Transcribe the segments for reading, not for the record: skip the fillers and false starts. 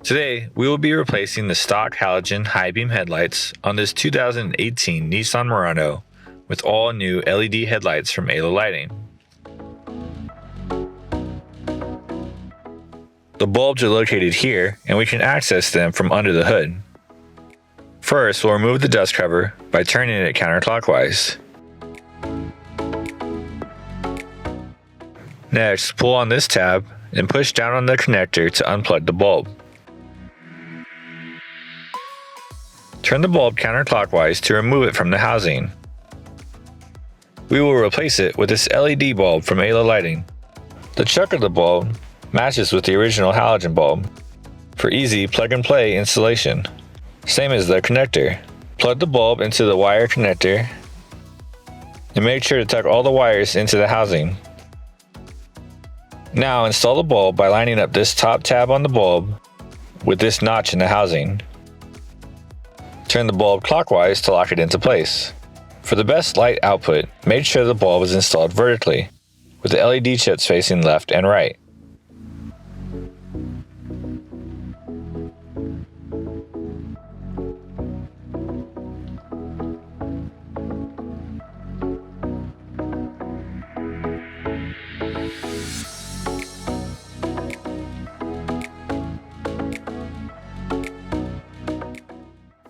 Today, we will be replacing the stock halogen high beam headlights on this 2018 Nissan Murano with all new LED headlights from ALO Lighting. The bulbs are located here, and we can access them from under the hood. First, we'll remove the dust cover by turning it counterclockwise. Next, pull on this tab and push down on the connector to unplug the bulb. Turn the bulb counterclockwise to remove it from the housing. We will replace it with this LED bulb from ALO Lighting. The chuck of the bulb matches with the original halogen bulb for easy plug-and-play installation. Same as the connector. Plug the bulb into the wire connector and make sure to tuck all the wires into the housing. Now install the bulb by lining up this top tab on the bulb with this notch in the housing. Turn the bulb clockwise to lock it into place. For the best light output, make sure the bulb is installed vertically, with the LED chips facing left and right.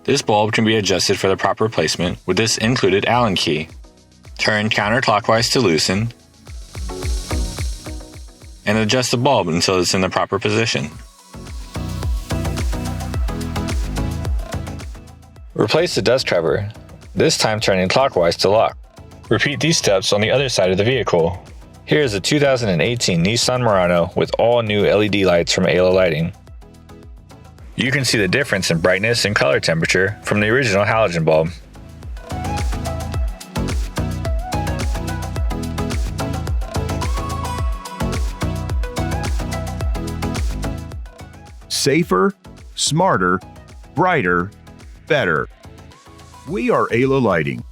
This bulb can be adjusted for the proper placement with this included Allen key. Turn counterclockwise to loosen, and adjust the bulb until it's in the proper position. Replace the dust cover, this time turning clockwise to lock. Repeat these steps on the other side of the vehicle. Here is a 2018 Nissan Murano with all new LED lights from ALO Lighting. You can see the difference in brightness and color temperature from the original halogen bulb. Safer, smarter, brighter, better. We are ALO Lighting.